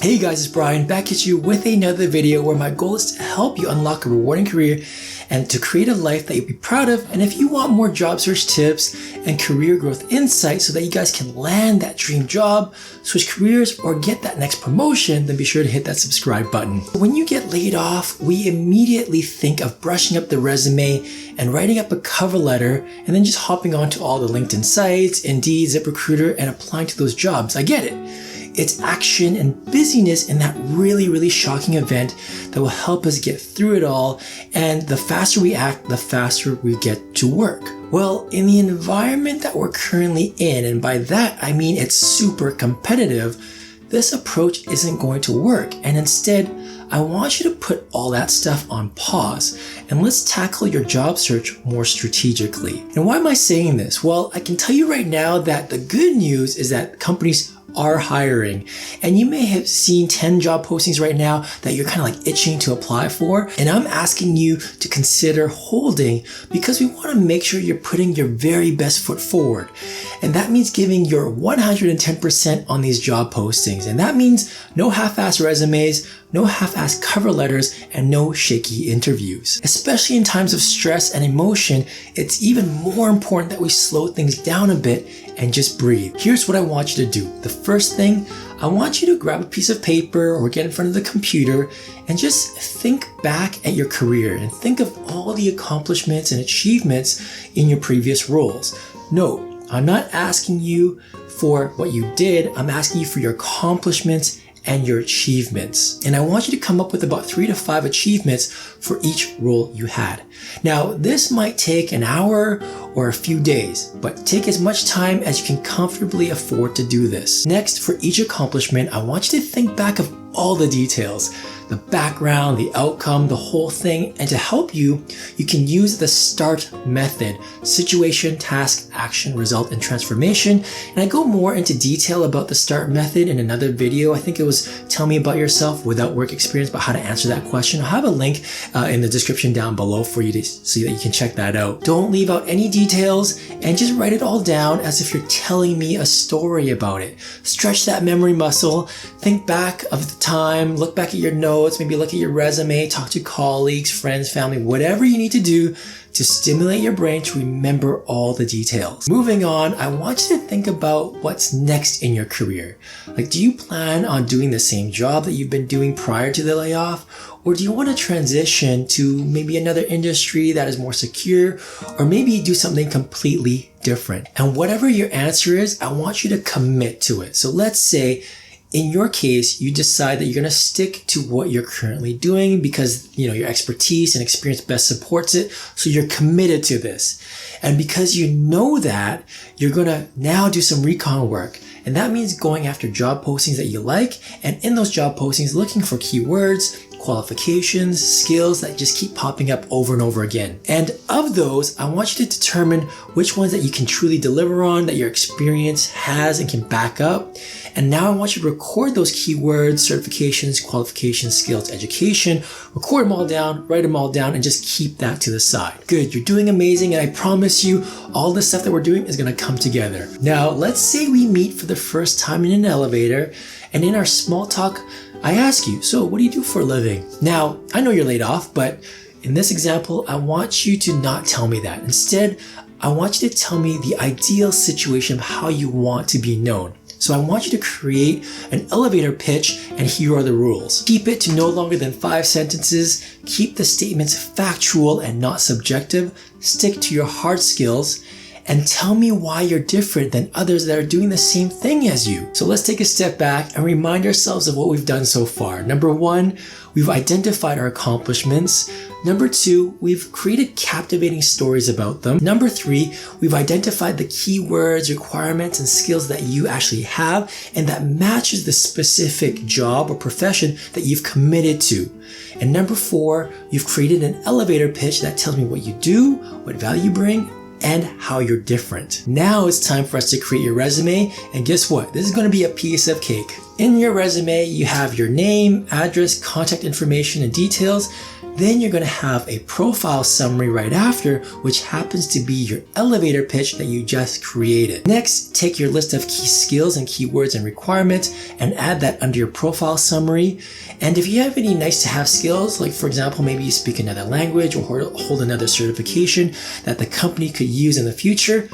Hey guys, it's Brian back at you with another video where my goal is to help you unlock a rewarding career and to create a life that you'll be proud of. And if you want more job search tips and career growth insights so that you guys can land that dream job, switch careers, or get that next promotion, then be sure to hit that subscribe button. When you get laid off, we immediately think of brushing up the resume and writing up a cover letter and then just hopping onto all the LinkedIn sites, Indeed, ZipRecruiter, and applying to those jobs. I get it. It's action and busyness in that really shocking event that will help us get through it all. And the faster we act, the faster we get to work. Well, in the environment that we're currently in, and by that I mean it's super competitive, this approach isn't going to work. And instead, I want you to put all that stuff on pause and let's tackle your job search more strategically. And why am I saying this? Well, I can tell you right now that the good news is that companies are hiring, and you may have seen 10 job postings right now that you're kind of like itching to apply for, and I'm asking you to consider holding because we want to make sure you're putting your very best foot forward. And that means giving your 110% on these job postings, and that means no half-assed resumes, no half-assed cover letters, and no shaky interviews. Especially in times of stress and emotion, it's even more important that we slow things down a bit and just breathe. Here's what I want you to do. The first thing, I want you to grab a piece of paper or get in front of the computer and just think back at your career and think of all the accomplishments and achievements in your previous roles. No, I'm not asking you for what you did. I'm asking you for your accomplishments and your achievements. And I want you to come up with about 3 to 5 achievements for each role you had. Now, this might take an hour or a few days, but take as much time as you can comfortably afford to do this. Next, for each accomplishment, I want you to think back of all the details, the background, the outcome, the whole thing. And to help you, you can use the START method: situation, task, action, result, and transformation. And I go more into detail about the START method in another video. I think it was Tell Me About Yourself Without Work Experience, but how to answer that question. I'll have a link in the description down below for you to see that you can check that out. Don't leave out any details and just write it all down as if you're telling me a story about it. Stretch that memory muscle. Think back of the time, look back at your notes, maybe look at your resume, talk to colleagues, friends, family, whatever you need to do to stimulate your brain to remember all the details. Moving on, I want you to think about what's next in your career. Like, do you plan on doing the same job that you've been doing prior to the layoff? Or do you want to transition to maybe another industry that is more secure, or maybe do something completely different? And whatever your answer is, I want you to commit to it. So let's say in your case, you decide that you're going to stick to what you're currently doing because, your expertise and experience best supports it. So you're committed to this. And because you know that, you're going to now do some recon work. And that means going after job postings that you like. And in those job postings, looking for keywords, qualifications, skills that just keep popping up over and over again. And of those, I want you to determine which ones that you can truly deliver on, that your experience has and can back up. And now I want you to record those keywords, certifications, qualifications, skills, education, record them all down, write them all down, and just keep that to the side. Good, you're doing amazing, and I promise you all the stuff that we're doing is gonna come together. Now, let's say we meet for the first time in an elevator, and in our small talk, I ask you, so what do you do for a living? Now, I know you're laid off, but in this example, I want you to not tell me that. Instead, I want you to tell me the ideal situation of how you want to be known. So I want you to create an elevator pitch, and here are the rules. Keep it to no longer than 5 sentences. Keep the statements factual and not subjective. Stick to your hard skills. And tell me why you're different than others that are doing the same thing as you. So let's take a step back and remind ourselves of what we've done so far. Number 1, we've identified our accomplishments. Number 2, we've created captivating stories about them. Number 3, we've identified the keywords, requirements, and skills that you actually have and that matches the specific job or profession that you've committed to. And number 4, you've created an elevator pitch that tells me what you do, what value you bring, and how you're different. Now it's time for us to create your resume, and guess what? This is going to be a piece of cake. In your resume, you have your name, address, contact information, and details. Then you're going to have a profile summary right after, which happens to be your elevator pitch that you just created. Next, take your list of key skills and keywords and requirements and add that under your profile summary. And if you have any nice to have skills, like for example, maybe you speak another language or hold another certification that the company could use in the future,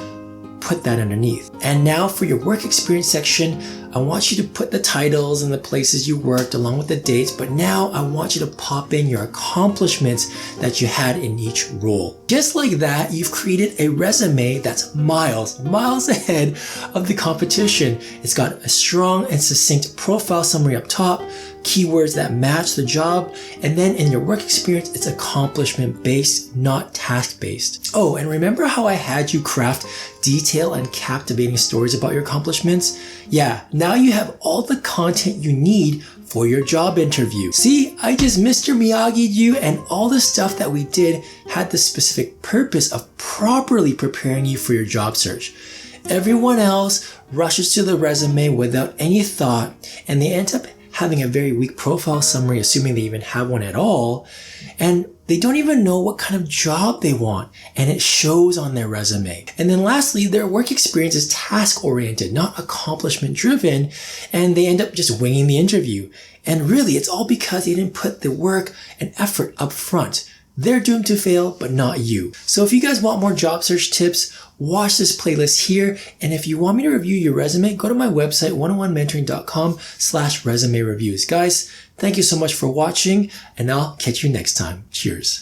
put that underneath. And now for your work experience section, I want you to put the titles and the places you worked along with the dates, but now I want you to pop in your accomplishments that you had in each role. Just like that, you've created a resume that's miles ahead of the competition. It's got a strong and succinct profile summary up top, keywords that match the job, and then in your work experience, it's accomplishment based, not task based. Oh, and remember how I had you craft detailed and captivating stories about your accomplishments? Yeah, now you have all the content you need for your job interview. See, I just Mr. Miyagi'd you, and all the stuff that we did had the specific purpose of properly preparing you for your job search. Everyone else rushes to the resume without any thought, and they end up having a very weak profile summary, assuming they even have one at all, and they don't even know what kind of job they want, and it shows on their resume. And then lastly, their work experience is task-oriented, not accomplishment-driven, and they end up just winging the interview. And really, it's all because they didn't put the work and effort up front. They're doomed to fail, but not you. So if you guys want more job search tips, watch this playlist here. And if you want me to review your resume, go to my website, 101mentoring.com/resume reviews. Guys, thank you so much for watching, and I'll catch you next time. Cheers.